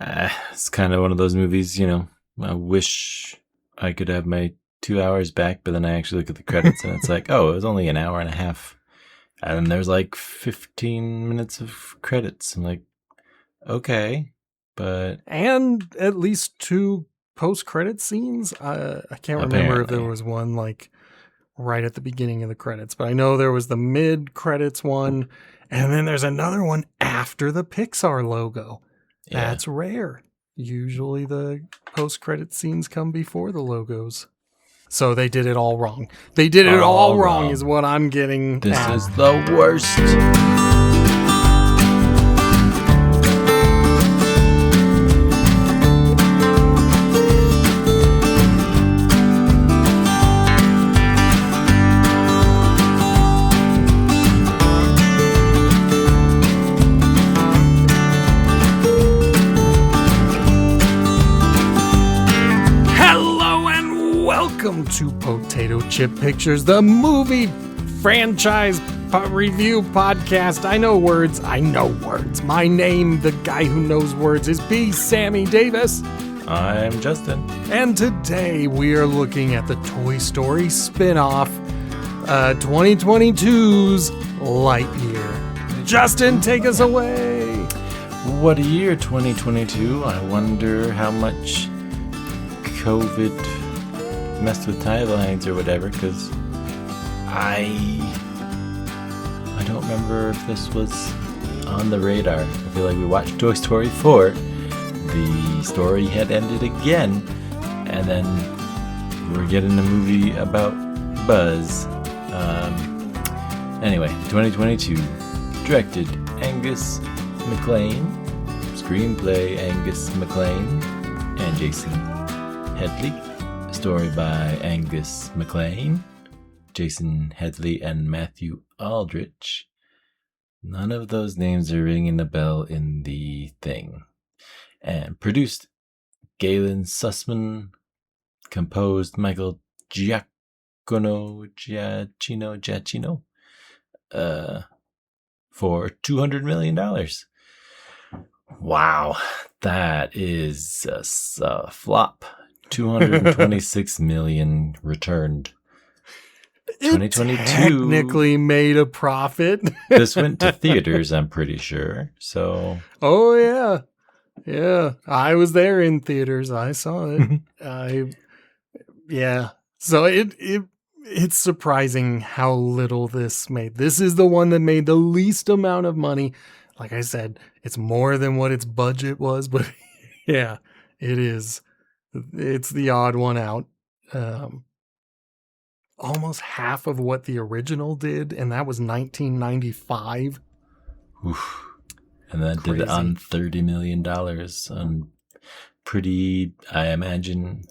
It's kind of one of those movies, I wish I could have my 2 hours back, but then I actually look at the credits and it's like, oh, it was only an hour and a half. And there's like 15 minutes of credits. I'm like, okay, but... And at least 2 post-credit scenes. I can't remember if there was one like right at the beginning of the credits, but I know there was the mid-credits one, and then there's another one after the Pixar logo. Yeah. That's rare. Usually the post-credit scenes come before the logos. So they did it all wrong. They did it all wrong is what I'm getting This at. is the worst. Welcome to Potato Chip Pictures, the movie franchise review podcast. I know words. My name, the guy who knows words, is B. Sammy Davis. I'm Justin. And today we are looking at the Toy Story spin-off, 2022's Lightyear. Justin, take us away. What a year, 2022. I wonder how much COVID messed with timelines or whatever, because I don't remember if this was on the radar. I feel like we watched Toy Story 4. The story had ended again, and then we're getting a movie about Buzz. Anyway, 2022, directed Angus MacLean, screenplay Angus MacLean and Jason Headley. Story by Angus MacLean, Jason Headley, and Matthew Aldrich. None of those names are ringing a bell in the thing. And produced Galen Sussman, composed Michael Giacchino, for $200 million. Wow, that is a flop. 226 million returned. 2022 technically made a profit. This went to theaters, I'm pretty sure. So yeah, I was there in theaters. I saw it. So it's surprising how little this made. This is the one that made the least amount of money. Like I said, it's more than what its budget was, but yeah, it is. It's the odd one out. Almost half of what the original did, and that was 1995. Oof. And that Crazy. did it on $30 million on pretty, I imagine,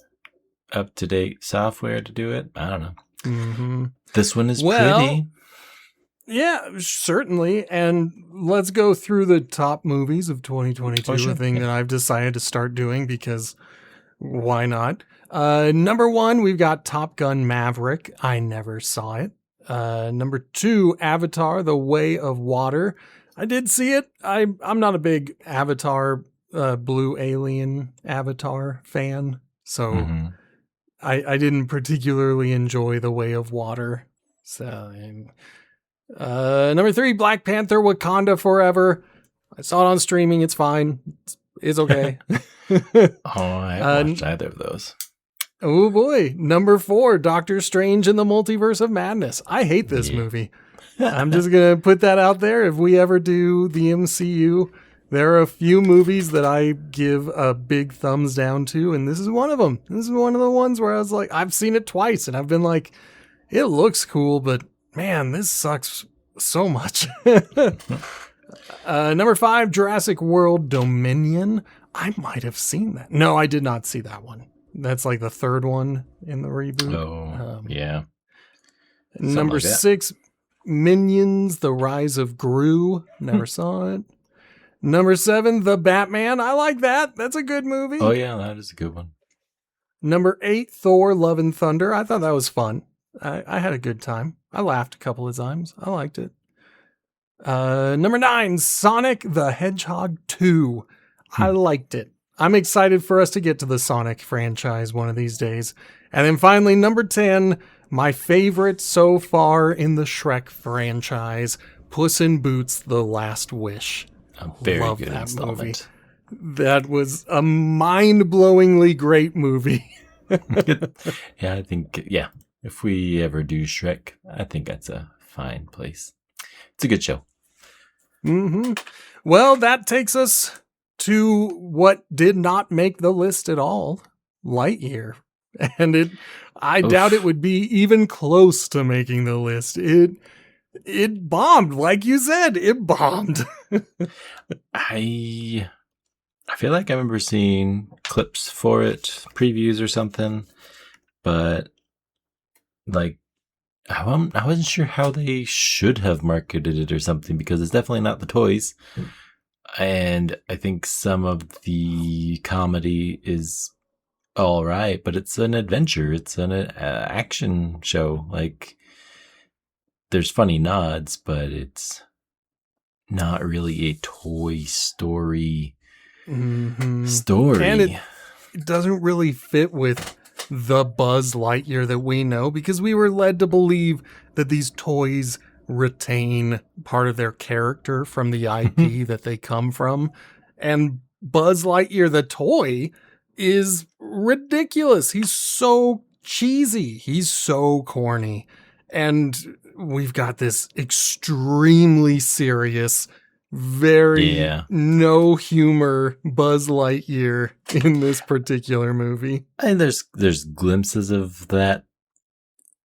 up-to-date software to do it. I don't know. Mm-hmm. This one is pretty. Yeah, certainly. And let's go through the top movies of 2022, a thing that I've decided to start doing because... why not? Number 1, we've got Top Gun Maverick. I never saw it. Number 2, Avatar: The Way of Water. I did see it. I'm not a big Avatar, Blue Alien Avatar fan, so I didn't particularly enjoy The Way of Water. So, number 3, Black Panther: Wakanda Forever. I saw it on streaming. It's fine. It's okay. I haven't watched either of those. Oh boy. Number 4, Doctor Strange in the Multiverse of Madness. I hate this movie. I'm just going to put that out there. If we ever do the MCU, there are a few movies that I give a big thumbs down to, and this is one of them. This is one of the ones where I was like, I've seen it twice, and I've been like, it looks cool, but man, this sucks so much. Number 5, Jurassic World Dominion. I might have seen that. No, I did not see that one. That's like the third one in the reboot. Oh, yeah. Number like 6, Minions: The Rise of Gru. Never saw it. Number 7, The Batman. I like that. That's a good movie. Oh, yeah, that is a good one. Number 8, Thor: Love and Thunder. I thought that was fun. I had a good time. I laughed a couple of times. I liked it. Number 9, Sonic the Hedgehog 2. I liked it. I'm excited for us to get to the Sonic franchise one of these days. And then finally, number 10, my favorite so far in the Shrek franchise, Puss in Boots: The Last Wish. A very Love good that installment. movie. That was a mind-blowingly great movie. Yeah, I think, if we ever do Shrek, I think that's a fine place. It's a good show. Mm-hmm. Well, that takes us to what did not make the list at all, Lightyear. And I doubt it would be even close to making the list. It bombed, like you said, it bombed. I feel like I remember seeing clips for it, previews or something, but like I wasn't sure how they should have marketed it or something, because it's definitely not the toys. And I think some of the comedy is all right, but it's an adventure. It's an action show. Like, there's funny nods, but it's not really a Toy Story story. And it doesn't really fit with the Buzz Lightyear that we know, because we were led to believe that these toys retain part of their character from the IP that they come from. And Buzz Lightyear, the toy, is ridiculous. He's so cheesy. He's so corny. And we've got this extremely serious, very no humor Buzz Lightyear in this particular movie. And there's glimpses of that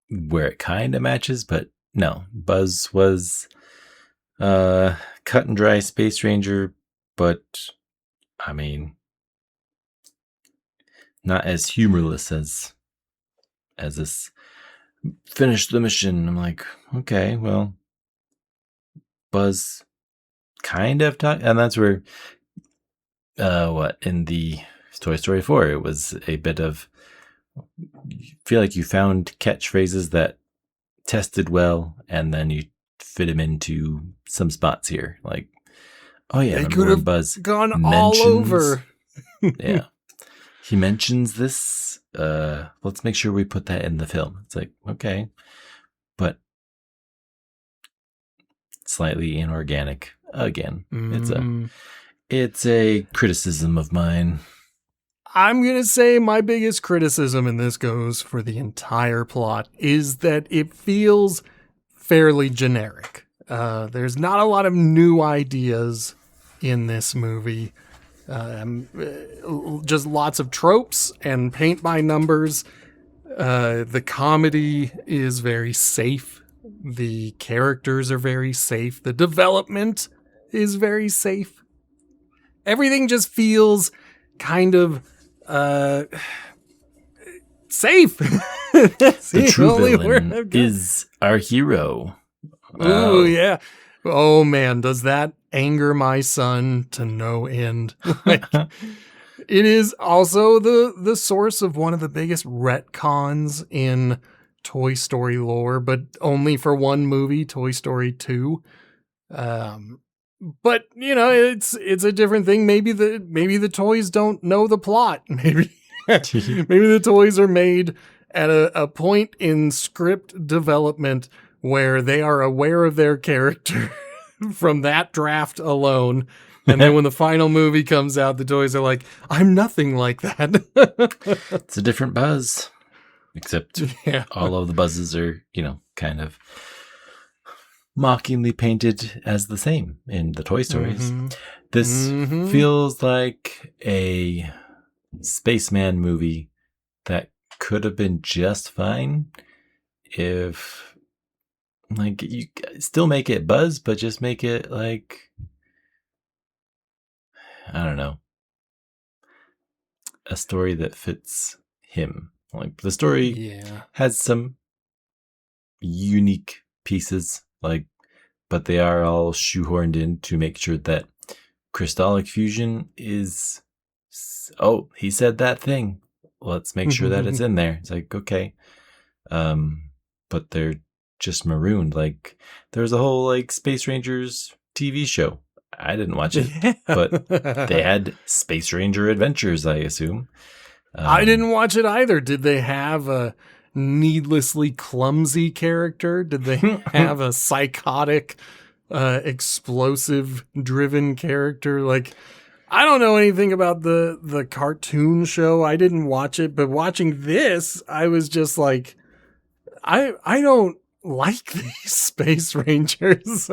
where it kind of matches, but no, Buzz was cut and dry Space Ranger, but I mean, not as humorless as this. Finish the mission. I'm like, okay, well, Buzz kind of talk, and that's where in the Toy Story 4 it was a bit of, feel like you found catchphrases that tested well, and then you fit them into some spots here, like, oh yeah, they could have Buzz gone all over. Yeah, he mentions this, let's make sure we put that in the film. It's like, okay, but slightly inorganic again. It's a criticism of mine. I'm going to say my biggest criticism, and this goes for the entire plot, is that it feels fairly generic. There's not a lot of new ideas in this movie. Just lots of tropes and paint by numbers. The comedy is very safe. The characters are very safe. The development is very safe. Everything just feels kind of safe. The true villain is our hero. Oh, yeah. Oh, man, does that anger my son to no end. Like, it is also the source of one of the biggest retcons in Toy Story lore, but only for one movie, Toy Story 2. But you know, it's a different thing. Maybe the toys don't know the plot. Maybe the toys are made at a point in script development where they are aware of their character from that draft alone. And then when the final movie comes out, the toys are like, I'm nothing like that. It's a different Buzz. Except all of the Buzzes are, kind of mockingly painted as the same in the Toy Stories. Mm-hmm. This feels like a spaceman movie that could have been just fine if, like, you still make it Buzz, but just make it like, I don't know, a story that fits him. Like, the story has some unique pieces, but they are all shoehorned in to make sure that crystallic fusion is, he said that thing, let's make sure that it's in there. It's like, okay. But they're just marooned. Like, there's a whole Space Rangers TV show I didn't watch it, Yeah. but they had Space Ranger Adventures, I assume. I didn't watch it either. Did they have a needlessly clumsy character? Did they have a psychotic, explosive-driven character? Like, I don't know anything about the cartoon show. I didn't watch it, but watching this, I was just like, I don't like these Space Rangers.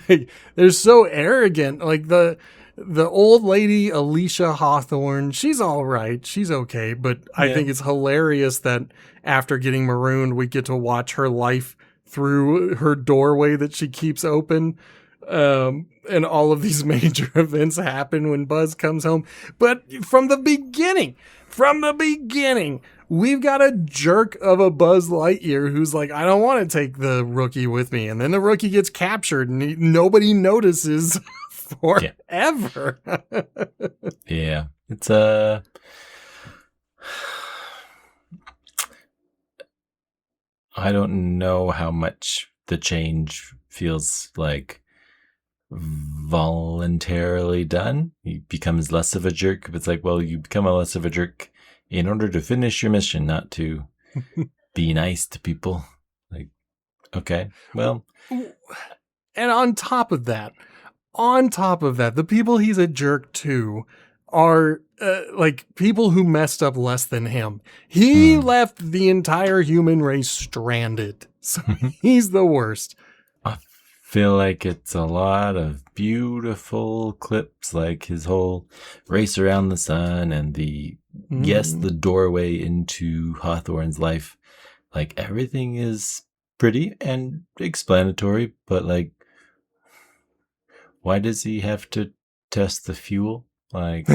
Like, they're so arrogant. Like the old lady Alicia Hawthorne, she's all right. She's okay, but I think it's hilarious that after getting marooned, we get to watch her life through her doorway that she keeps open. And all of these major events happen when Buzz comes home. But from the beginning, we've got a jerk of a Buzz Lightyear who's like, I don't want to take the rookie with me. And then the rookie gets captured and nobody notices forever. Yeah. It's I don't know how much the change feels like voluntarily done. He becomes less of a jerk. But it's like, well, you become a less of a jerk in order to finish your mission, not to be nice to people. Like, okay, well. And on top of that, the people he's a jerk to are like people who messed up less than him. He left the entire human race stranded. So he's the worst. I feel like it's a lot of beautiful clips, like his whole race around the sun and the doorway into Hawthorne's life. Like, everything is pretty and explanatory, but like, why does he have to test the fuel? Like,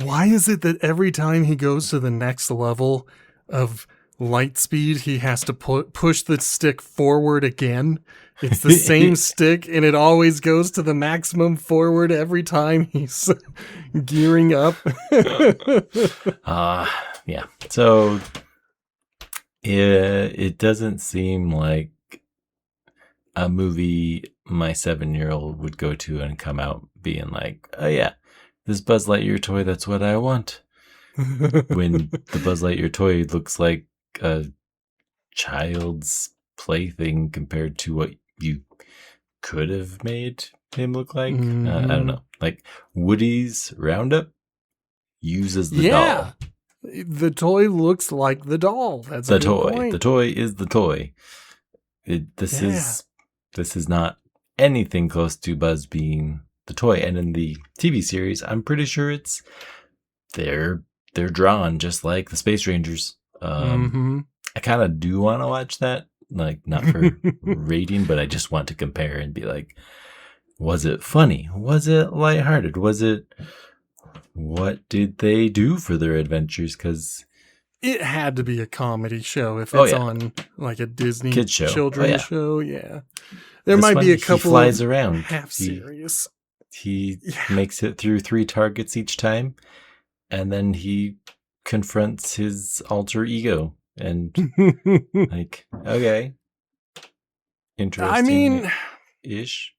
why is it that every time he goes to the next level of light speed, he has to push the stick forward again? It's the same stick, and it always goes to the maximum forward every time he's gearing up. Yeah. So, it doesn't seem like a movie my 7-year-old would go to and come out being like, oh yeah, this Buzz Lightyear toy, that's what I want. When the Buzz Lightyear toy looks like a child's plaything compared to what you could have made him look like. I don't know. Like, Woody's Roundup uses the doll. The toy looks like the doll. That's the toy. Point. The toy is the toy. This is not anything close to Buzz being the toy. And in the TV series, I'm pretty sure they're drawn just like the Space Rangers. I kind of do want to watch that, like, not for rating, but I just want to compare and be like, was it funny? Was it lighthearted? What did they do for their adventures? Because it had to be a comedy show if it's on like a Disney kids show, children's show. Yeah, there might be a couple. He flies around, half serious. He makes it through 3 targets each time, and then he confronts his alter ego, and like, okay, interesting. I mean, ish.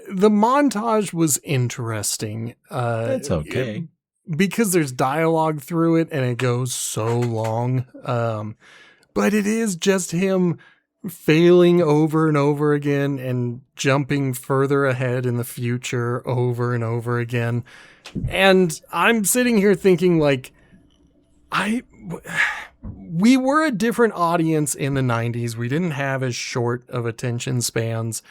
The montage was interesting. That's okay. Because there's dialogue through it and it goes so long. But it is just him failing over and over again and jumping further ahead in the future over and over again. And I'm sitting here thinking, like, we were a different audience in the 90s. We didn't have as short of attention spans.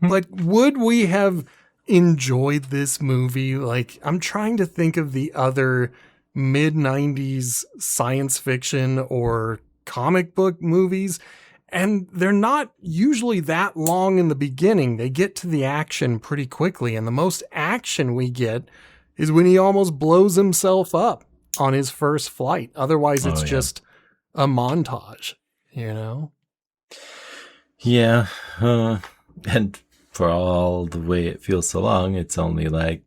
But would we have enjoyed this movie? Like, I'm trying to think of the other mid-90s science fiction or comic book movies, and they're not usually that long in the beginning. They get to the action pretty quickly, and the most action we get is when he almost blows himself up on his first flight. Otherwise, it's just a montage, you know? Yeah, and for all the way it feels so long, it's only like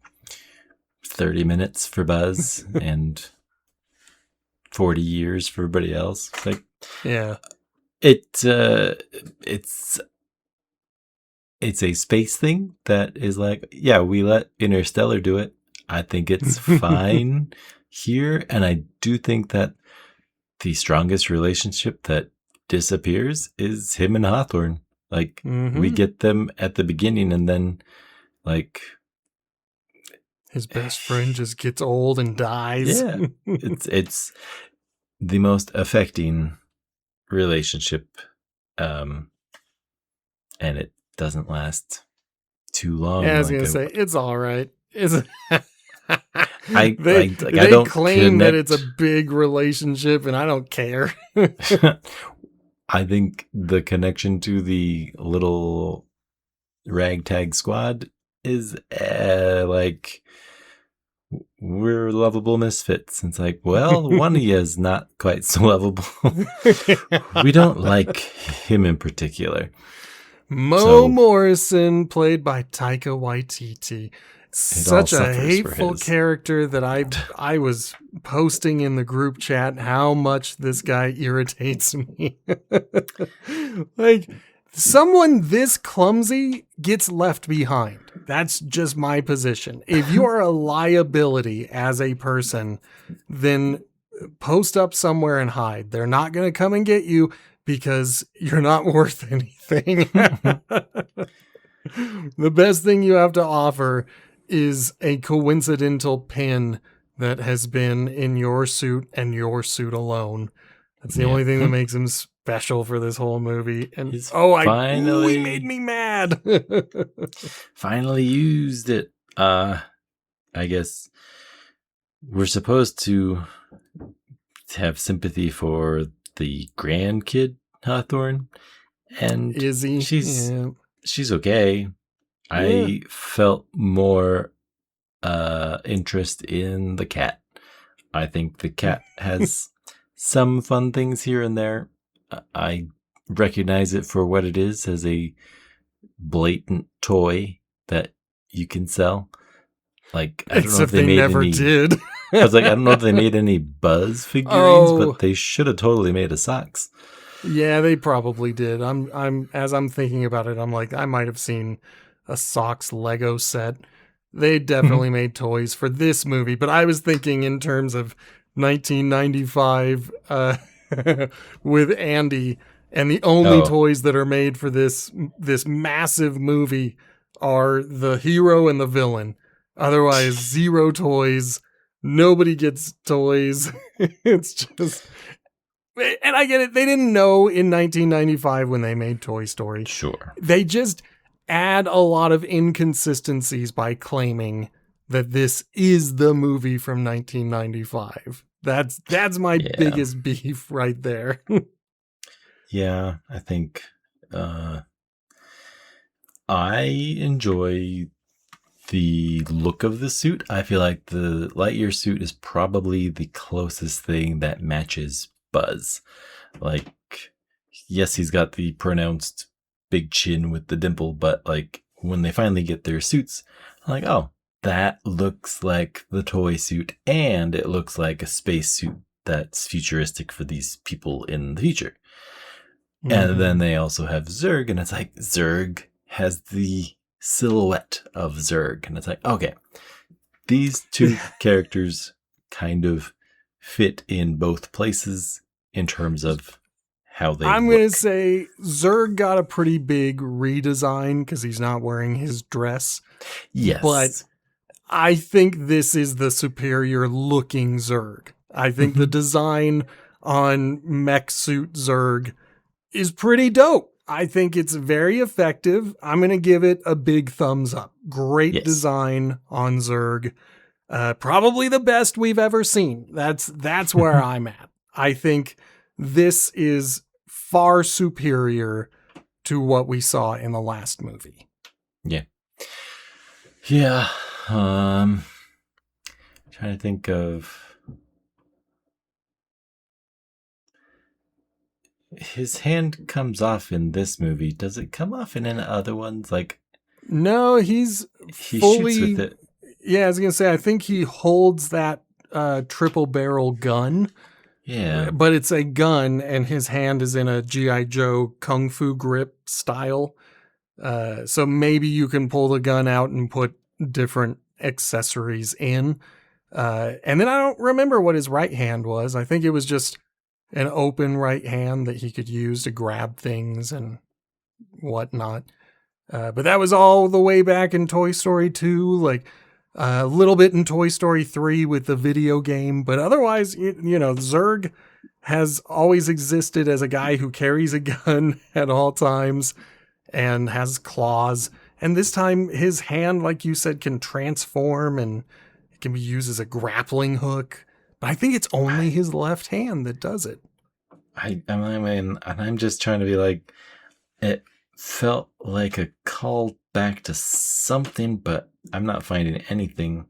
30 minutes for Buzz and 40 years for everybody else. Like, yeah, it's it's a space thing that is like, yeah, we let Interstellar do it. I think it's fine here. And I do think that the strongest relationship that disappears is him and Hawthorne. Like, we get them at the beginning, and then, like, his best friend just gets old and dies. Yeah. It's the most affecting relationship. And it doesn't last too long. Yeah, I was going to say, it's all right. I they don't claim that it's a big relationship, and I don't care. I think the connection to the little ragtag squad is like, we're lovable misfits. It's like, well, one of you is not quite so lovable. We don't like him in particular. Morrison, played by Taika Waititi. Such a hateful character that I was posting in the group chat how much this guy irritates me. Like, someone this clumsy gets left behind. That's just my position. If you are a liability as a person, then post up somewhere and hide. They're not going to come and get you because you're not worth anything. The best thing you have to offer is a coincidental pin that has been in your suit and your suit alone. That's the only thing that makes him special for this whole movie. And he made me mad. Finally used it. I guess we're supposed to have sympathy for the grandkid Hawthorne, and Izzy. She's okay. I felt more interest in the cat. I think the cat has some fun things here and there. I recognize it for what it is, as a blatant toy that you can sell. Like, I don't know if they made never any, did. I was like, I don't know if they made any Buzz figurines, but they should have totally made a socks. Yeah, they probably did. As I'm thinking about it, I'm like, I might have seen a socks Lego set. They definitely made toys for this movie, but I was thinking in terms of 1995 with Andy, and the only toys that are made for this massive movie are the hero and the villain. Otherwise, zero toys. Nobody gets toys. It's just... And I get it. They didn't know in 1995 when they made Toy Story. Sure. They just add a lot of inconsistencies by claiming that this is the movie from 1995. That's my biggest beef right there. Yeah, I think I enjoy the look of the suit. I feel like the Lightyear suit is probably the closest thing that matches Buzz. Like, yes, he's got the pronounced big chin with the dimple, but like, when they finally get their suits, I'm like, oh, that looks like the toy suit, and it looks like a space suit that's futuristic for these people in the future. Mm-hmm. And then they also have Zurg, and it's like, Zurg has the silhouette of Zurg, and it's like, okay, these two characters kind of fit in both places in terms of how they I'm going to say Zurg got a pretty big redesign because he's not wearing his dress. Yes. But I think this is the superior looking Zurg. I think the design on mech suit Zurg is pretty dope. I think it's very effective. I'm going to give it a big thumbs up. Great design on Zurg. Probably the best we've ever seen. That's where I'm at. I think this is far superior to what we saw in the last movie. Yeah. Yeah. Trying to think of his hand comes off in this movie. Does it come off in any other ones? Like, no, he fully shoots with it. Yeah, I was gonna say, I think he holds that triple barrel gun. Yeah. But it's a gun, and his hand is in a G.I. Joe Kung Fu grip style. So maybe you can pull the gun out and put different accessories in. And then I don't remember what his right hand was. I think it was just an open right hand that he could use to grab things and whatnot. But that was all the way back in Toy Story 2, like a little bit in Toy Story 3 with the video game. But otherwise, Zurg has always existed as a guy who carries a gun at all times and has claws. And this time his hand, like you said, can transform and it can be used as a grappling hook. But I think it's only his left hand that does it. I mean, and I'm just trying to be like, it felt like a call back to something, but I'm not finding anything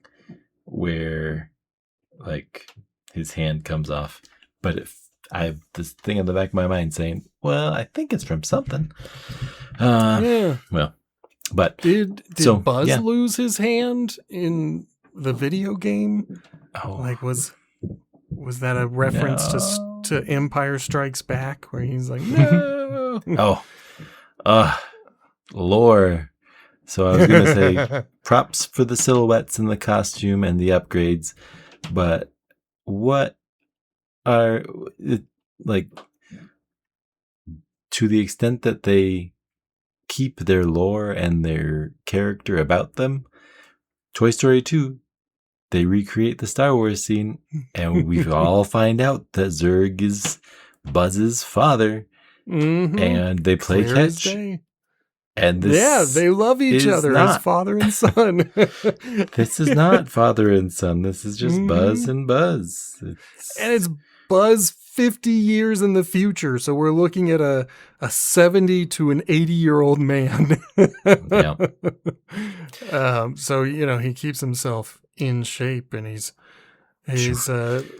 where like his hand comes off. But if I have this thing in the back of my mind saying, well, I think it's from something. Yeah. Well, but did Buzz lose his hand in the video game? Oh, like was that a reference to Empire Strikes Back where he's like, no? Lore. So I was going to say props for the silhouettes and the costume and the upgrades, but what are, like, to the extent that they keep their lore and their character about them, Toy Story 2, they recreate the Star Wars scene, and we all find out that Zurg is Buzz's father, and they play catch. And this they love each other as father and son. This is not father and son. This is just Buzz and Buzz. And it's Buzz 50 years in the future. So we're looking at a 70 to an 80-year-old man. Yeah. So, he keeps himself in shape and he's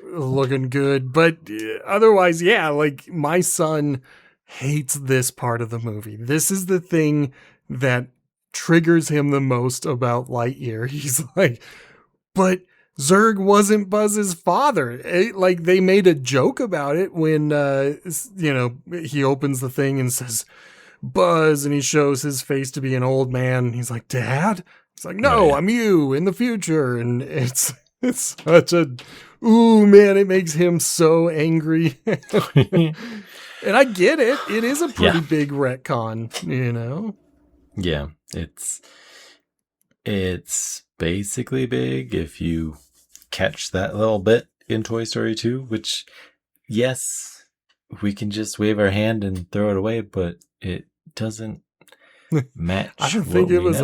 looking good. But otherwise, like my son hates this part of the movie. This is the thing that triggers him the most about Lightyear. He's like, but Zurg wasn't Buzz's father. Like they made a joke about it when, he opens the thing and says, Buzz, and he shows his face to be an old man. And he's like, Dad? He's like, no, I'm you in the future. And it's such a, ooh, man, it makes him so angry. And I get it. It is a pretty big retcon, Yeah, it's basically big if you catch that little bit in Toy Story 2, which, yes, we can just wave our hand and throw it away, but it doesn't match. I don't think it was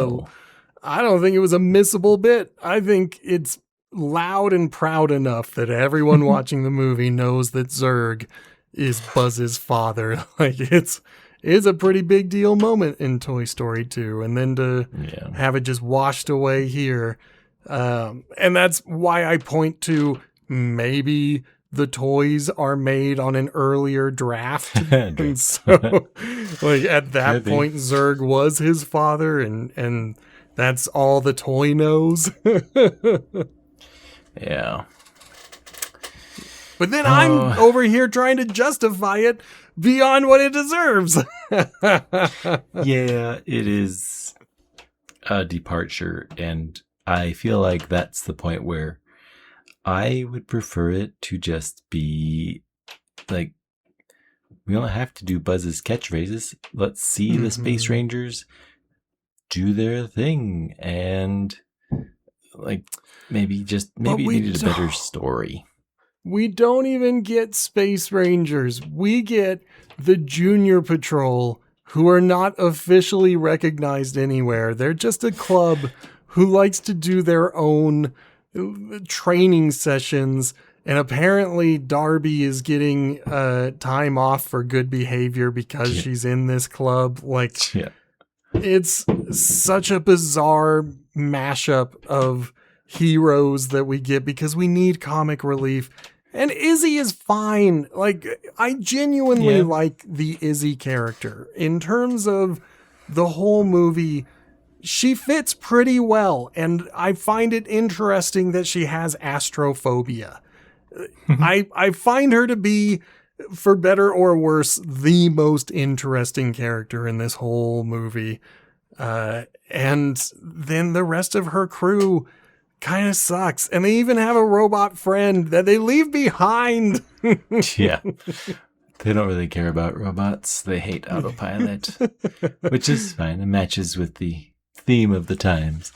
a missable bit. I think it's loud and proud enough that everyone watching the movie knows that Zurg is Buzz's father. Like it's a pretty big deal moment in Toy Story 2, and then to have it just washed away here. And that's why I point to maybe the toys are made on an earlier draft. And so like at that point, Zurg was his father and that's all the toy knows. Yeah. But then I'm over here trying to justify it beyond what it deserves. Yeah, it is a departure. And I feel like that's the point where I would prefer it to just be like, we don't have to do Buzz's catchphrases. Let's see the Space Rangers do their thing. And like, maybe it needed a better story. We don't even get Space Rangers. We get the Junior Patrol, who are not officially recognized anywhere. They're just a club who likes to do their own training sessions. And apparently Darby is getting time off for good behavior because she's in this club. Like, it's such a bizarre mashup of heroes that we get because we need comic relief. And Izzy is fine. Like, I genuinely like the Izzy character. In terms of the whole movie, she fits pretty well. And I find it interesting that she has astrophobia. I find her to be, for better or worse, the most interesting character in this whole movie. And then the rest of her crew kind of sucks. And they even have a robot friend that they leave behind. Yeah. They don't really care about robots. They hate autopilot, which is fine. It matches with the theme of the times.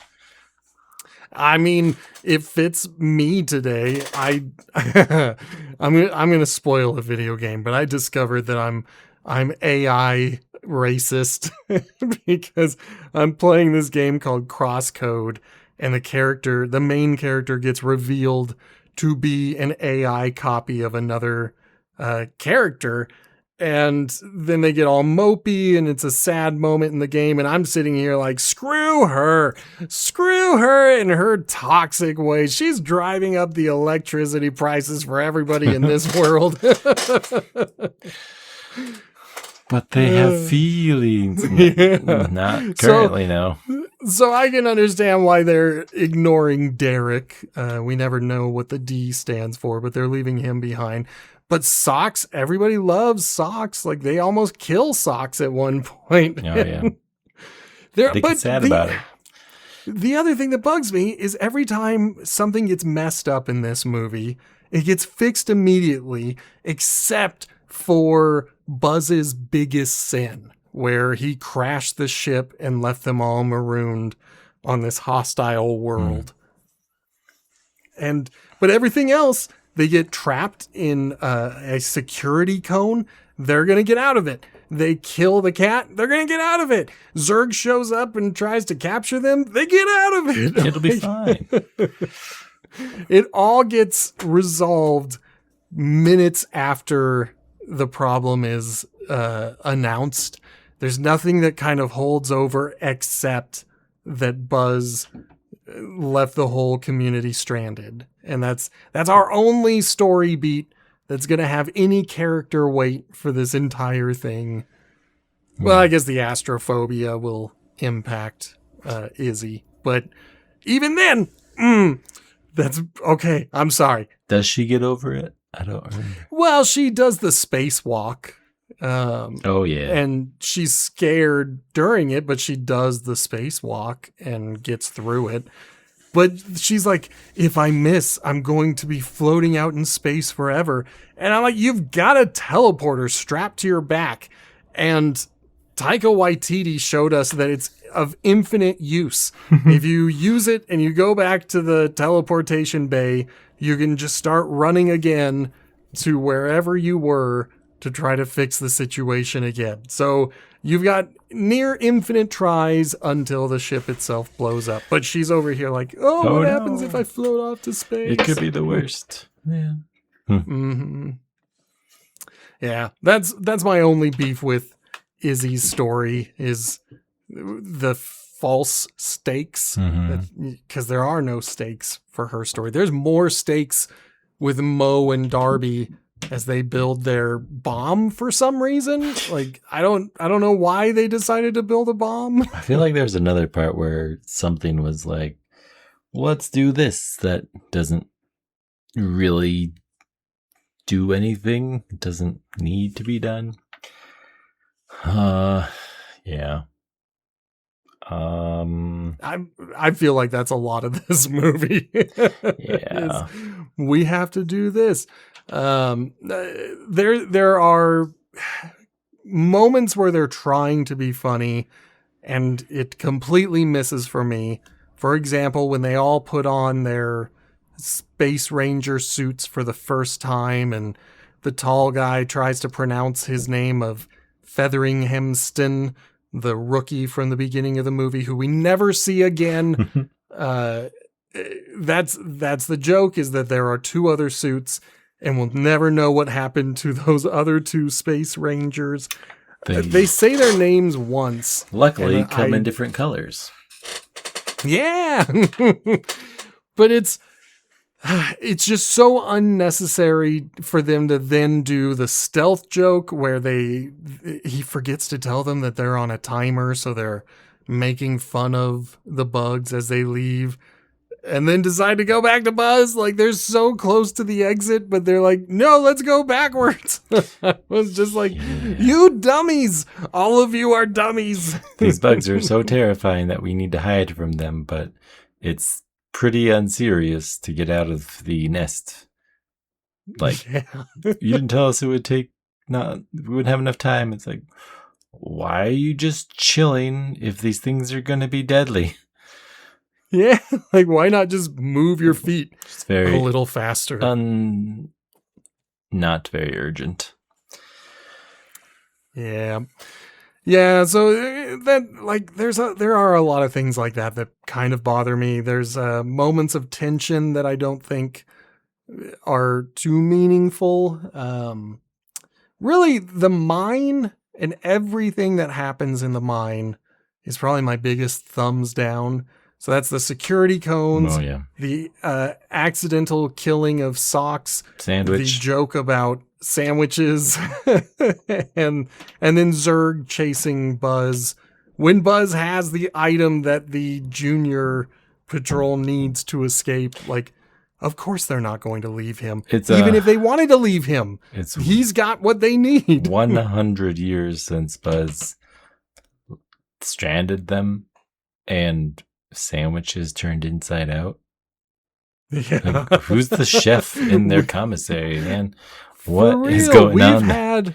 I mean, it fits me today. I'm gonna spoil a video game, but I discovered that I'm AI racist because I'm playing this game called Crosscode, and the main character gets revealed to be an AI copy of another character. And then they get all mopey and it's a sad moment in the game. And I'm sitting here like, screw her in her toxic ways. She's driving up the electricity prices for everybody in this world. But they have feelings. Yeah. Not currently, no. So I can understand why they're ignoring Derek. We never know what the D stands for, but they're leaving him behind. But Socks, everybody loves Socks. Like, they almost kill Socks at one point. Oh, yeah. They get sad about it. The other thing that bugs me is every time something gets messed up in this movie, it gets fixed immediately, except for Buzz's biggest sin, where he crashed the ship and left them all marooned on this hostile world. But everything else, they get trapped in a security cone. They're going to get out of it. They kill the cat. They're going to get out of it. Zurg shows up and tries to capture them. They get out of it. It'll be fine. It all gets resolved minutes after the problem is announced. There's nothing that kind of holds over except that Buzz left the whole community stranded. And that's our only story beat that's going to have any character weight for this entire thing. Well, I guess the astrophobia will impact Izzy. But even then, that's okay. I'm sorry. Does she get over it? I don't remember. Well, she does the spacewalk. Oh, yeah. And she's scared during it, but she does the spacewalk and gets through it. But she's like, if I miss, I'm going to be floating out in space forever. And I'm like, you've got a teleporter strapped to your back. And Taika Waititi showed us that it's of infinite use. If you use it and you go back to the teleportation bay, you can just start running again to wherever you were to try to fix the situation again. So you've got near infinite tries until the ship itself blows up. But she's over here like, what happens if I float off to space? It could be the worst. Yeah. Yeah, that's my only beef with Izzy's story is the false stakes, because there are no stakes for her story. There's more stakes with Mo and Darby as they build their bomb for some reason. Like, I don't know why they decided to build a bomb. I feel like there's another part where something was like, let's do this. That doesn't really do anything. It doesn't need to be done. Yeah. I feel like that's a lot of this movie. Yeah. We have to do this. There are moments where they're trying to be funny and it completely misses for me. For example, when they all put on their Space Ranger suits for the first time and the tall guy tries to pronounce his name of Featheringhamston, the rookie from the beginning of the movie, who we never see again. That's the joke, is that there are two other suits and we'll never know what happened to those other two Space Rangers. They say their names once. Luckily, come in different colors. Yeah. But it's just so unnecessary for them to then do the stealth joke where he forgets to tell them that they're on a timer, so they're making fun of the bugs as they leave. and then decide to go back to Buzz. Like, they're so close to the exit, but they're like, no, let's go backwards. I was just like, you dummies. All of you are dummies. These bugs are so terrifying that we need to hide from them, but it's pretty unserious to get out of the nest. Like, you didn't tell us it would take, we wouldn't have enough time. It's like, why are you just chilling if these things are going to be deadly? Yeah, like, why not just move your feet a little faster? Not very urgent. Yeah. Yeah, so that, like, there are a lot of things like that kind of bother me. There's moments of tension that I don't think are too meaningful. Really, the mine and everything that happens in the mine is probably my biggest thumbs down. So that's the security cones, the accidental killing of Socks, sandwich, the joke about sandwiches, and then Zurg chasing Buzz. When Buzz has the item that the junior patrol needs to escape, like, of course they're not going to leave him. Even if they wanted to leave him, he's got what they need. 100 years since Buzz stranded them and sandwiches turned inside out. Yeah. Like, who's the chef in their commissary, man? What is going on?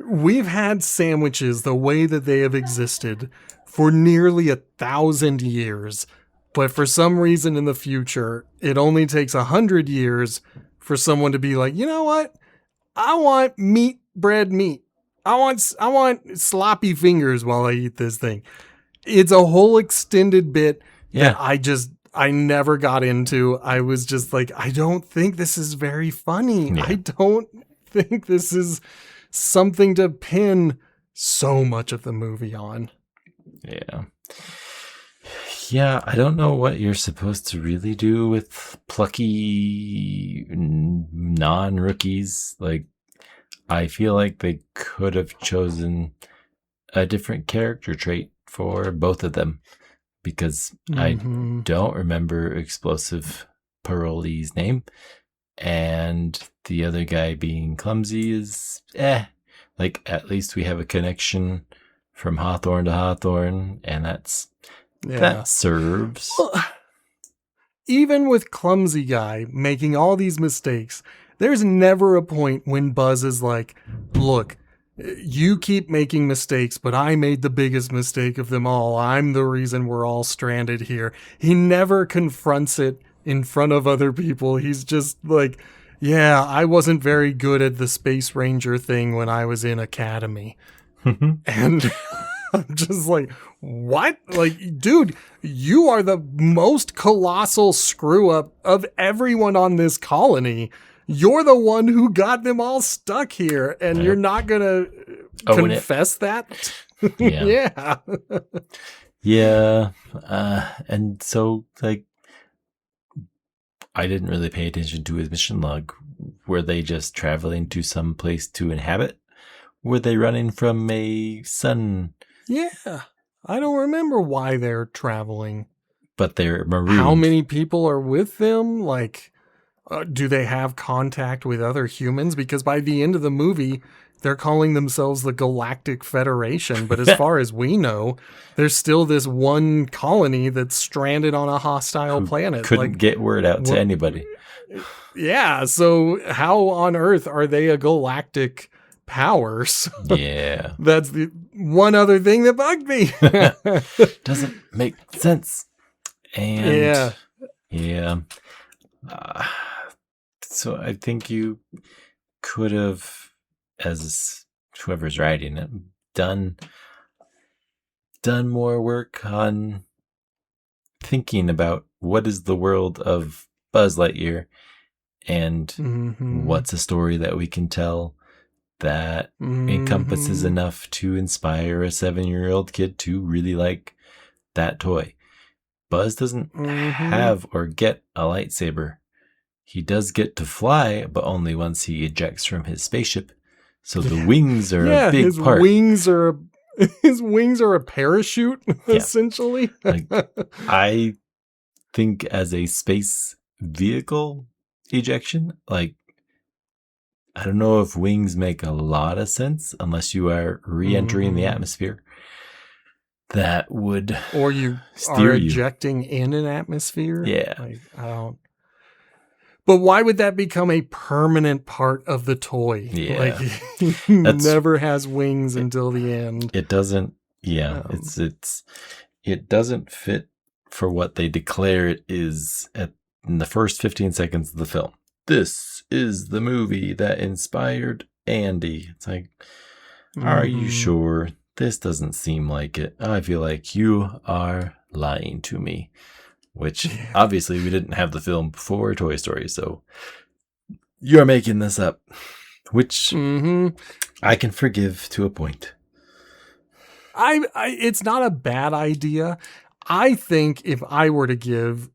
We've had sandwiches the way that they have existed for nearly 1,000 years. But for some reason in the future, it only takes 100 years for someone to be like, you know what? I want bread meat. I want sloppy fingers while I eat this thing. It's a whole extended bit that I never got into. I was just like, I don't think this is very funny. Yeah. I don't think this is something to pin so much of the movie on. Yeah. Yeah, I don't know what you're supposed to really do with plucky non-rookies. Like, I feel like they could have chosen a different character trait for both of them, because I don't remember Explosive Parolee's name, and the other guy being clumsy is like, at least we have a connection from Hawthorne to Hawthorne, and that serves. Well, even with clumsy guy making all these mistakes, there's never a point when Buzz is like, look, you keep making mistakes, but I made the biggest mistake of them all. I'm the reason we're all stranded here. He never confronts it in front of other people. He's just like, yeah, I wasn't very good at the Space Ranger thing when I was in Academy. And I'm just like, what? Like, dude, you are the most colossal screw up of everyone on this colony. You're the one who got them all stuck here, and you're not going to confess that? Yeah. Yeah. And so, like, I didn't really pay attention to his mission log. Were they just traveling to some place to inhabit? Were they running from a sun? Yeah. I don't remember why they're traveling. But they're marooned. How many people are with them? Like, do they have contact with other humans? Because by the end of the movie, they're calling themselves the Galactic Federation. But as far as we know, there's still this one colony that's stranded on a hostile planet. Couldn't get word out to anybody. Yeah. So how on earth are they a galactic power? So yeah. That's the one other thing that bugged me. Doesn't make sense. And yeah. So I think you could have, as whoever's writing it, done more work on thinking about what is the world of Buzz Lightyear, and what's a story that we can tell that encompasses enough to inspire a 7-year-old kid to really like that toy. Buzz doesn't have or get a lightsaber. He does get to fly, but only once he ejects from his spaceship. So the wings are a big part. His wings are a parachute, essentially. Like, I think as a space vehicle ejection, like, I don't know if wings make a lot of sense unless you are re-entering the atmosphere. That would or you steer are you. ejecting in an atmosphere. Yeah. Like, I don't. But why would that become a permanent part of the toy? Yeah. Like, he never has wings until the end. It doesn't. Yeah, it doesn't fit for what they declare it is in the first 15 seconds of the film. This is the movie that inspired Andy. It's like, are you sure? This doesn't seem like it. I feel like you are lying to me. Which, obviously, we didn't have the film before Toy Story, so you're making this up. Which I can forgive to a point. It's not a bad idea. I think if I were to give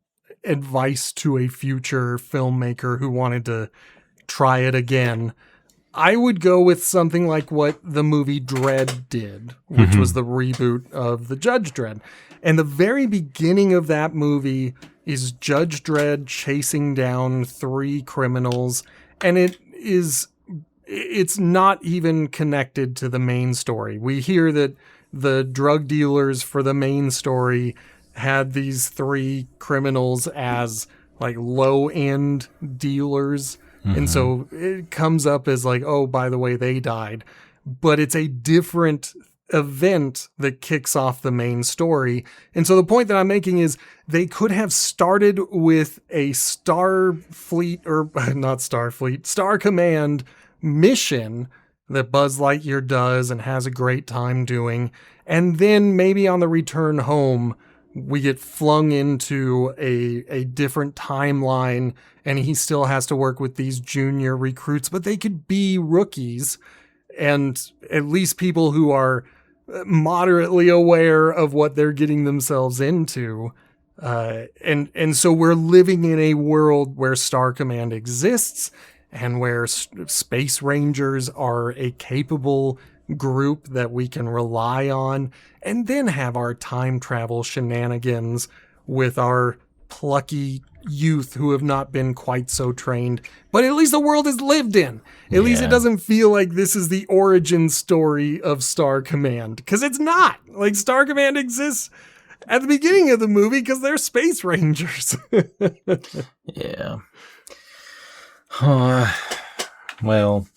advice to a future filmmaker who wanted to try it again, I would go with something like what the movie Dredd did, which was the reboot of the Judge Dredd. And the very beginning of that movie is Judge Dredd chasing down 3 criminals, and it's not even connected to the main story. We hear that the drug dealers for the main story had these 3 criminals as like low-end dealers. And so it comes up as like, oh, by the way, they died. But it's a different event that kicks off the main story. And so the point that I'm making is they could have started with a Star Command mission that Buzz Lightyear does and has a great time doing. And then maybe on the return home, we get flung into a different timeline, and he still has to work with these junior recruits, but they could be rookies and at least people who are moderately aware of what they're getting themselves into. And so we're living in a world where Star Command exists and where Space Rangers are a capable group that we can rely on, and then have our time travel shenanigans with our plucky youth who have not been quite so trained, but at least the world is lived in. At least it doesn't feel like this is the origin story of Star Command, because it's not. Like, Star Command exists at the beginning of the movie because they're Space Rangers. Yeah. Well,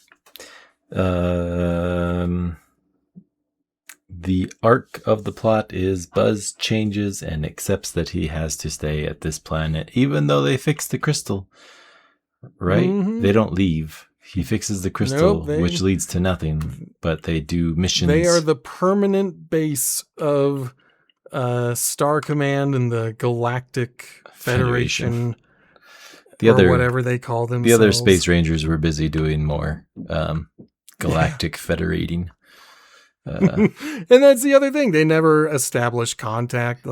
the arc of the plot is Buzz changes and accepts that he has to stay at this planet, even though they fixed the crystal, right? They don't leave. He fixes the crystal, which leads to nothing, but they do missions. They are the permanent base of Star Command and the Galactic Federation. Or whatever they call themselves. The other Space Rangers were busy doing more galactic federating. And that's the other thing. They never establish contact.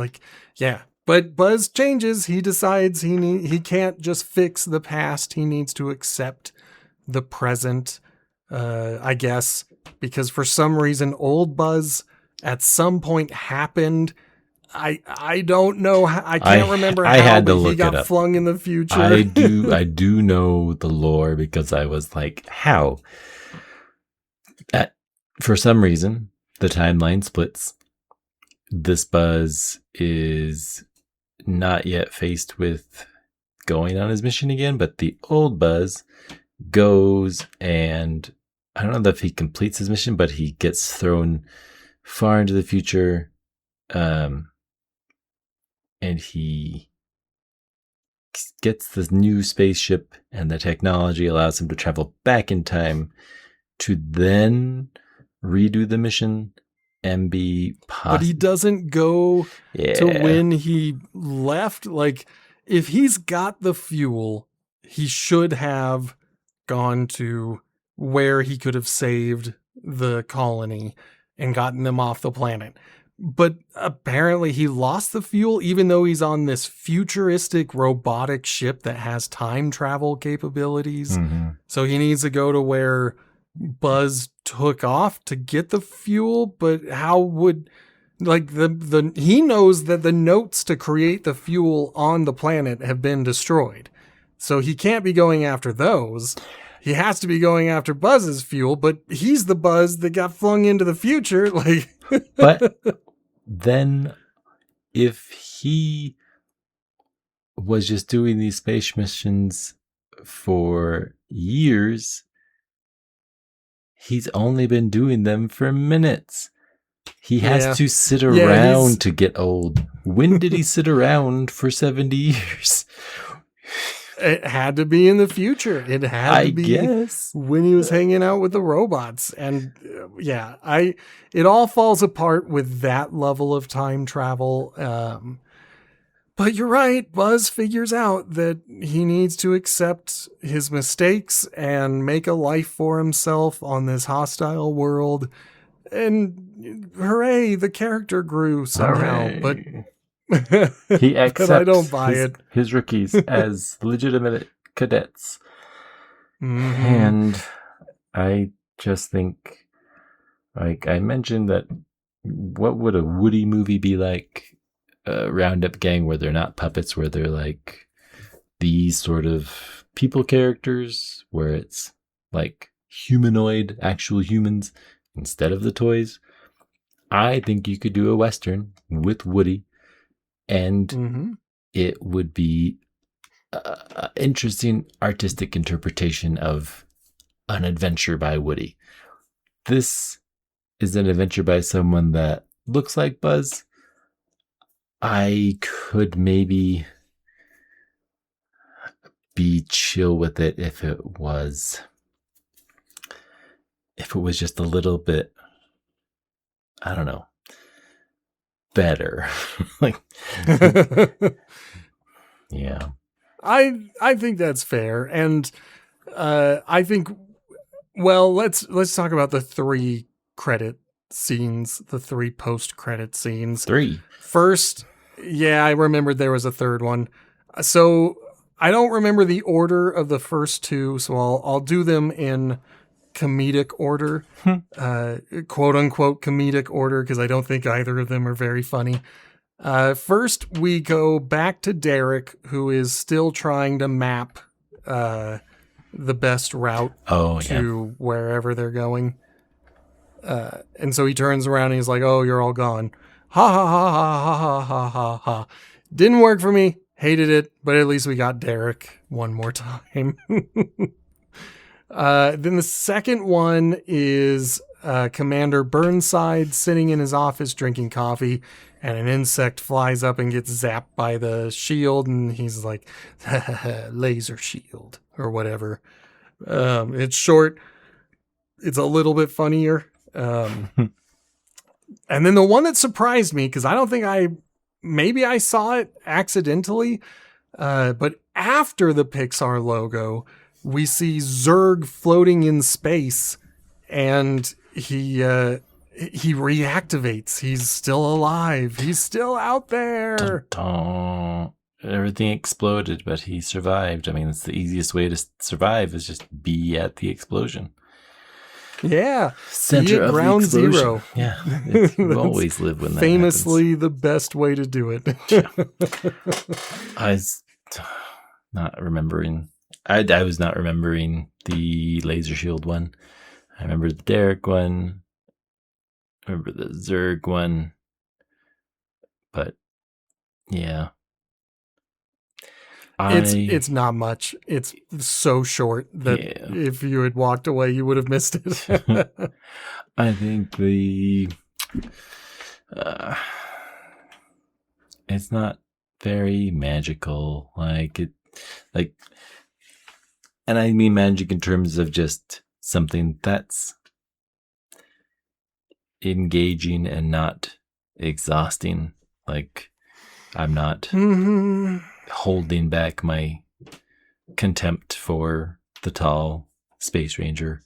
But Buzz changes. He decides he can't just fix the past. He needs to accept the present, I guess, because for some reason old Buzz at some point happened. I don't know. I can't remember I how had to look he got it up. flung in the future. I do know the lore because I was like, how? For some reason, the timeline splits. This Buzz is not yet faced with going on his mission again, but the old Buzz goes, and I don't know if he completes his mission, but he gets thrown far into the future. And he gets this new spaceship, and the technology allows him to travel back in time to then redo the mission and be But he doesn't go to when he left. Like, if he's got the fuel, he should have gone to where he could have saved the colony and gotten them off the planet. But apparently he lost the fuel, even though he's on this futuristic robotic ship that has time travel capabilities. So he needs to go to where Buzz took off to get the fuel. But how would Like he knows that the notes to create the fuel on the planet have been destroyed. So he can't be going after those. He has to be going after Buzz's fuel, but he's the Buzz that got flung into the future. Like, but then if he was just doing these space missions for years, he's only been doing them for minutes. He has to sit around to get old. When did he sit around for 70 years? It had to be in the future. It had to be guess. When he was hanging out with the robots. And it all falls apart with that level of time travel. But you're right. Buzz figures out that he needs to accept his mistakes and make a life for himself on this hostile world. And hooray, the character grew somehow. Hooray. But he accepts I don't buy his rookies as legitimate cadets. Mm-hmm. And I just think, like I mentioned, that what would a Woody movie be like? A Roundup Gang where they're not puppets, where they're like these sort of people characters, where it's like humanoid, actual humans instead of the toys. I think you could do a Western with Woody, and it would be an interesting artistic interpretation of an adventure by Woody. This is an adventure by someone that looks like Buzz. I could maybe be chill with it if it was just a little bit, I don't know, better. Like, yeah. I think that's fair. And I think, well, let's talk about the 3 credit scenes, the 3 post-credit scenes. 3. First, I remembered there was a third one. So I don't remember the order of the first 2, so I'll do them in comedic order, quote unquote comedic order, because I don't think either of them are very funny. First, we go back to Derek, who is still trying to map the best route to wherever they're going. And so he turns around and he's like, "Oh, you're all gone. Ha ha ha ha ha ha ha ha ha. Didn't work for me. Hated it, but at least we got Derek one more time." Then the second one is Commander Burnside sitting in his office drinking coffee, and an insect flies up and gets zapped by the shield, and he's like, "Laser shield," or whatever. It's short. It's a little bit funnier. And then the one that surprised me, because I don't think maybe I saw it accidentally, but after the Pixar logo, we see Zurg floating in space, and he reactivates. He's still alive. He's still out there. Dun, dun. Everything exploded, but he survived. I mean, it's the easiest way to survive is just be at the explosion. Yeah. Center of ground the explosion. zero. Yeah. You always live when that famously happens. The best way to do it. I was not remembering. I was not remembering the laser shield one. I remember the Derek one. I remember the Zurg one. But yeah. It's not much. It's so short that if you had walked away, you would have missed it. I think it's not very magical. And I mean magic in terms of just something that's engaging and not exhausting. Like, I'm not holding back my contempt for the tall Space Ranger.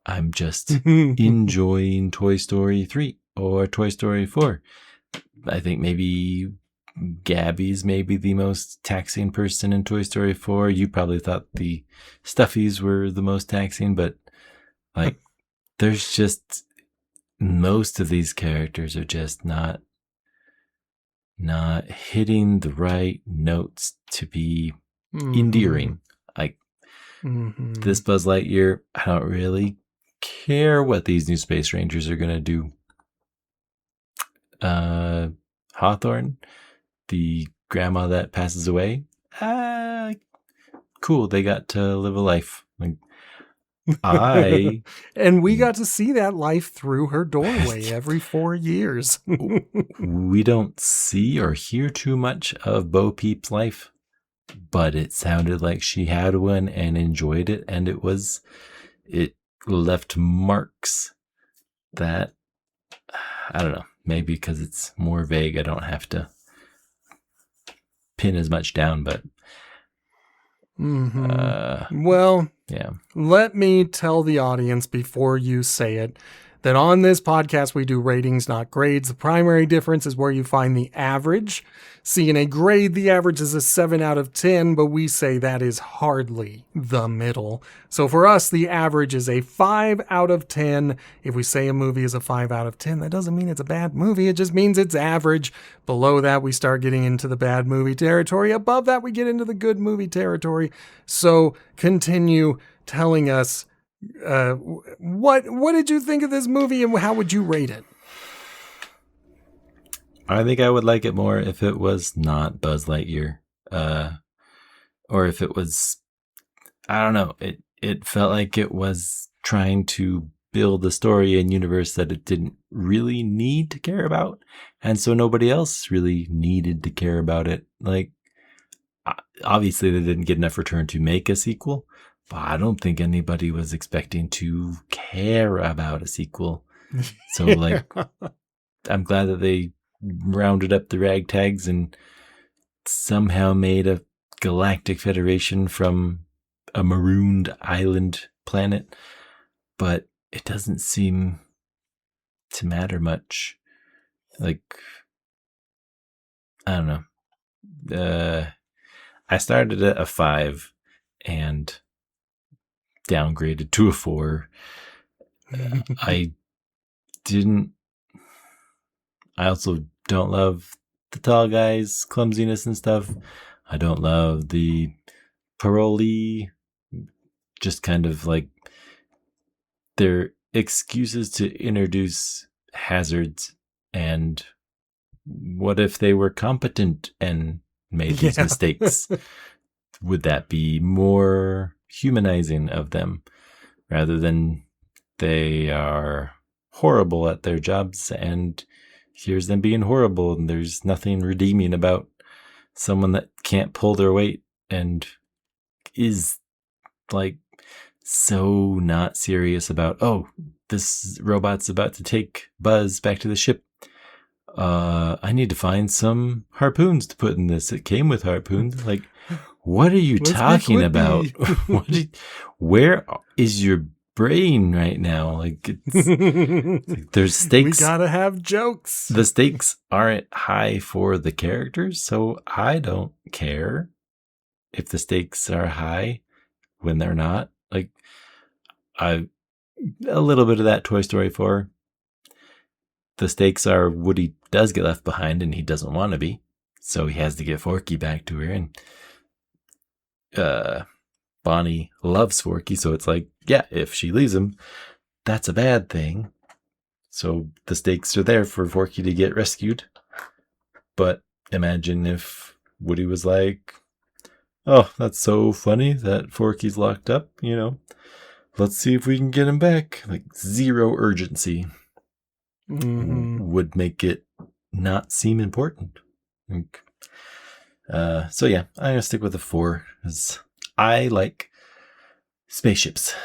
I'm just enjoying Toy Story 3 or Toy Story 4. I think maybe Gabby's maybe the most taxing person in Toy Story 4. You probably thought the Stuffies were the most taxing, but like, there's just most of these characters are just not hitting the right notes to be endearing. Like this Buzz Lightyear, I don't really care what these new Space Rangers are gonna do. Hawthorne, the grandma that passes away, cool, they got to live a life. Like, and we got to see that life through her doorway every 4 years. We don't see or hear too much of Bo Peep's life, but it sounded like she had one and enjoyed it, and it left marks that, I don't know, maybe because it's more vague, I don't have to pin as much down, but well, yeah. Let me tell the audience before you say it that on this podcast we do ratings, not grades. The primary difference is where you find the average. See, in a grade, the average is a 7 out of 10, but we say that is hardly the middle. So for us, the average is a 5 out of 10. If we say a movie is a 5 out of 10, that doesn't mean it's a bad movie. It just means it's average. Below that, we start getting into the bad movie territory. Above that, we get into the good movie territory. So continue telling us what did you think of this movie and how would you rate it? I think I would like it more if it was not Buzz Lightyear, or if it was, I don't know. It felt like it was trying to build a story and universe that it didn't really need to care about, and so nobody else really needed to care about it. Like, obviously, they didn't get enough return to make a sequel, but I don't think anybody was expecting to care about a sequel. So, like, I'm glad that they rounded up the ragtags and somehow made a galactic federation from a marooned island planet, but it doesn't seem to matter much. Like, I don't know. I started at a 5 and downgraded to a 4. I also don't love the tall guy's clumsiness and stuff. I don't love the parolee, just kind of like their excuses to introduce hazards. And what if they were competent and made these mistakes? Would that be more humanizing of them rather than they are horrible at their jobs and here's them being horrible and there's nothing redeeming about someone that can't pull their weight and is like so not serious about, oh, this robot's about to take Buzz back to the ship. I need to find some harpoons to put in this. It came with harpoons. Like, what are you talking about? Where is your brain right now? Like, there's stakes. We gotta have jokes. The stakes aren't high for the characters, so I don't care if the stakes are high when they're not. Like, a little bit of that Toy Story 4. The stakes are Woody does get left behind and he doesn't want to be, so he has to get Forky back to her, and Bonnie loves Forky, so it's like, yeah, if she leaves him, that's a bad thing. So the stakes are there for Forky to get rescued. But imagine if Woody was like, oh, that's so funny that Forky's locked up, let's see if we can get him back. Like, zero urgency would make it not seem important. So yeah, I'm gonna stick with a 4. Because I like spaceships.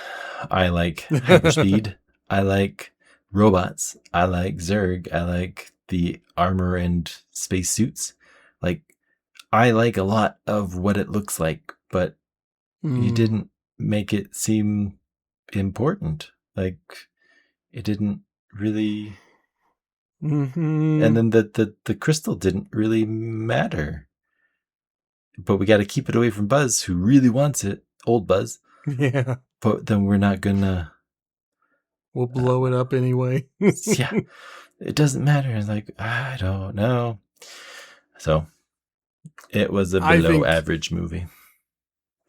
I like hyperspeed. I like robots. I like Zurg. I like the armor and spacesuits. Like, I like a lot of what it looks like, but you didn't make it seem important. Like, it didn't really. And then the crystal didn't really matter. But we got to keep it away from Buzz, who really wants it. Old Buzz. Yeah. But then we're not gonna We'll blow it up anyway. Yeah, it doesn't matter. It's like, I don't know. So it was a below average movie.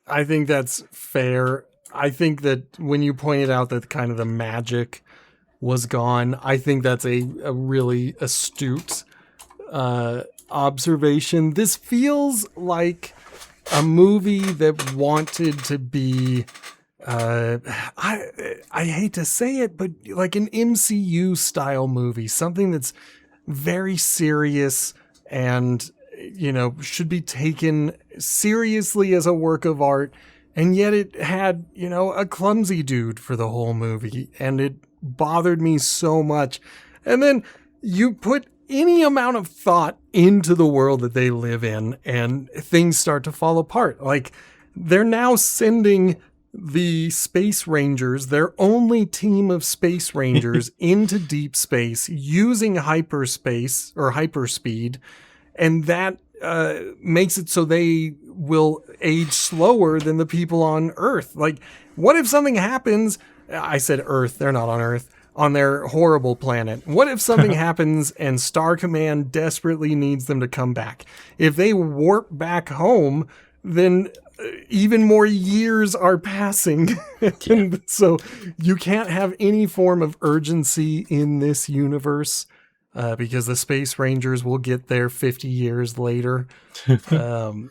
I think that's fair. I think that when you pointed out that kind of the magic was gone, I think that's a really astute observation. This feels like a movie that wanted to be, I hate to say it, but like an MCU style movie, something that's very serious and, you know, should be taken seriously as a work of art. And yet it had, you know, a clumsy dude for the whole movie. And it bothered me so much. And then you put any amount of thought into the world that they live in and things start to fall apart. Like, they're now sending the Space Rangers, their only team of Space Rangers, into deep space using hyperspace or hyperspeed. And that makes it so they will age slower than the people on Earth. Like, what if something happens? I said Earth, they're not on Earth, on their horrible planet. What if something happens and Star Command desperately needs them to come back? If they warp back home, then even more years are passing. And so you can't have any form of urgency in this universe. Because the Space Rangers will get there 50 years later. And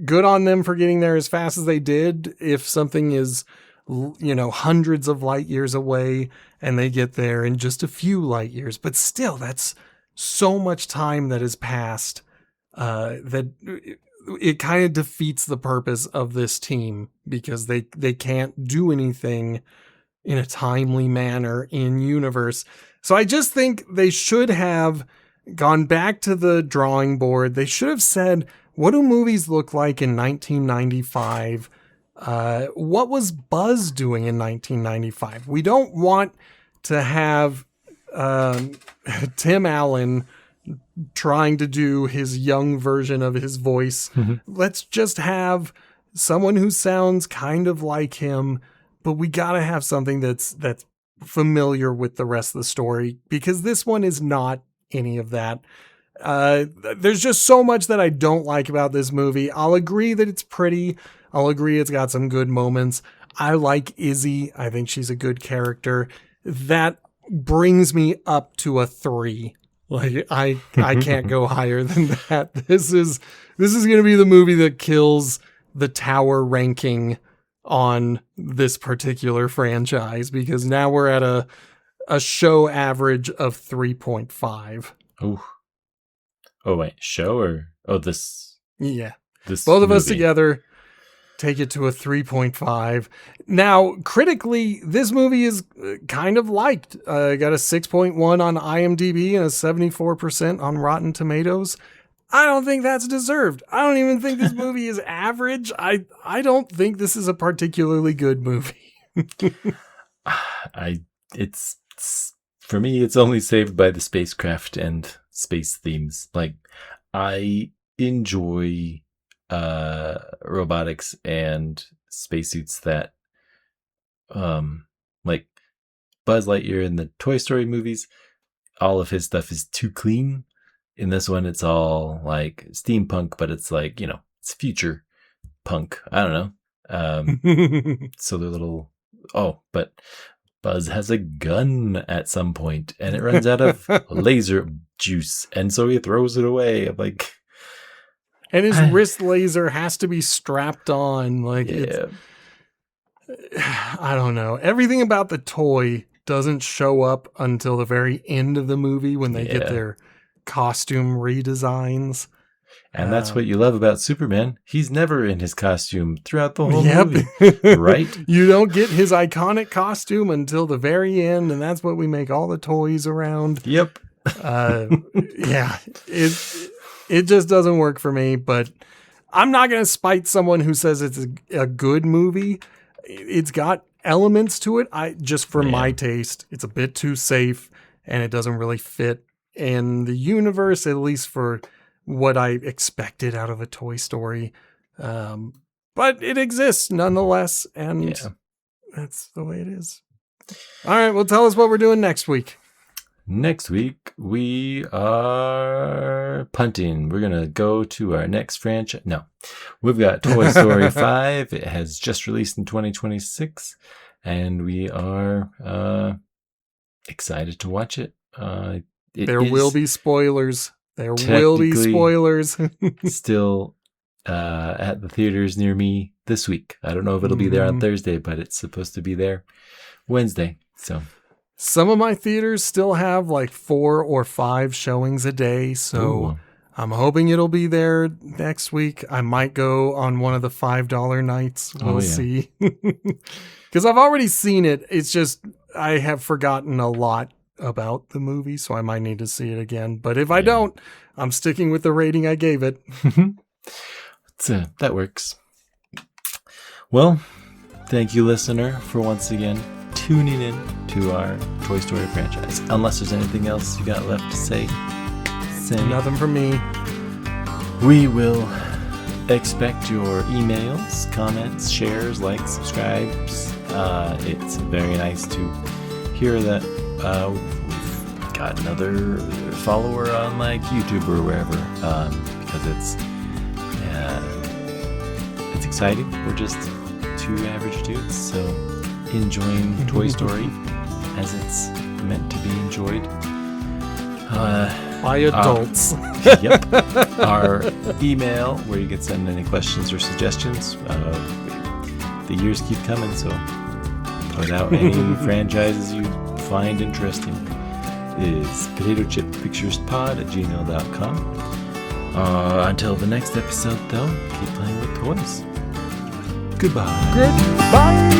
good on them for getting there as fast as they did. If something is, you know, hundreds of light years away and they get there in just a few light years, but still, that's so much time that has passed that it kind of defeats the purpose of this team because they can't do anything in a timely manner in universe. So I just think they should have gone back to the drawing board. They should have said, what do movies look like in 1995? What was Buzz doing in 1995? We don't want to have Tim Allen trying to do his young version of his voice. Mm-hmm. Let's just have someone who sounds kind of like him, but we got to have something that's familiar with the rest of the story, because this one is not any of that. There's just so much that I don't like about this movie. I'll agree that it's pretty. I'll agree it's got some good moments. I like Izzy. I think she's a good character. That brings me up to a 3. Like, I can't go higher than that. This is going to be the movie that kills the tower ranking on this particular franchise, because now we're at a show average of 3.5. Oh wait, show or this? Yeah, this both of movie. Us together take it to a 3.5. Now, critically, this movie is kind of liked. Got a 6.1 on IMDb and a 74% on Rotten Tomatoes. I don't think that's deserved. I don't even think this movie is average. I don't think this is a particularly good movie. It's for me, it's only saved by the spacecraft and space themes. Like, I enjoy robotics and spacesuits that like Buzz Lightyear in the Toy Story movies. All of his stuff is too clean. In this one, it's all like steampunk, but it's like, you know, it's future punk. I don't know. So they're little. Oh, but Buzz has a gun at some point, and it runs out of laser juice, and so he throws it away. I'm like, and his wrist laser has to be strapped on. Like, yeah. I don't know. Everything about the toy doesn't show up until the very end of the movie when they get their costume redesigns. And that's what you love about Superman. He's never in his costume throughout the whole movie, right? You don't get his iconic costume until the very end, and that's what we make all the toys around. Yep. Yeah, it just doesn't work for me, but I'm not going to spite someone who says it's a good movie. It's got elements to it. For my taste, it's a bit too safe, and it doesn't really fit in the universe, at least for what I expected out of a Toy Story. But it exists nonetheless, and That's the way it is. All right, well, tell us what we're doing next week. Next week, we are punting. We're going to go to our next franchise. No, we've got Toy Story 5. It has just released in 2026, and we are excited to watch it. There will be spoilers. There will be spoilers. Still at the theaters near me this week. I don't know if it'll be there on Thursday, but it's supposed to be there Wednesday. So some of my theaters still have like 4 or 5 showings a day. So ooh. I'm hoping it'll be there next week. I might go on one of the $5 nights. We'll see. Because I've already seen it. It's just I have forgotten a lot about the movie, so I might need to see it again. But if I don't, I'm sticking with the rating I gave it. That works. Well, thank you, listener, for once again tuning in to our Toy Story franchise. Unless there's anything else you got left to say, Sammy. Nothing from me. We will expect your emails, comments, shares, likes, subscribes. It's very nice to hear that we've got another follower on like YouTube or wherever, because it's exciting. We're just 2 average dudes, so enjoying Toy Story as it's meant to be enjoyed by adults. Yep. Our email where you can send any questions or suggestions. The years keep coming, so put out any franchises you find interesting. Is potatochippicturespod@gmail.com. Until the next episode, though, keep playing with toys. Goodbye. Goodbye.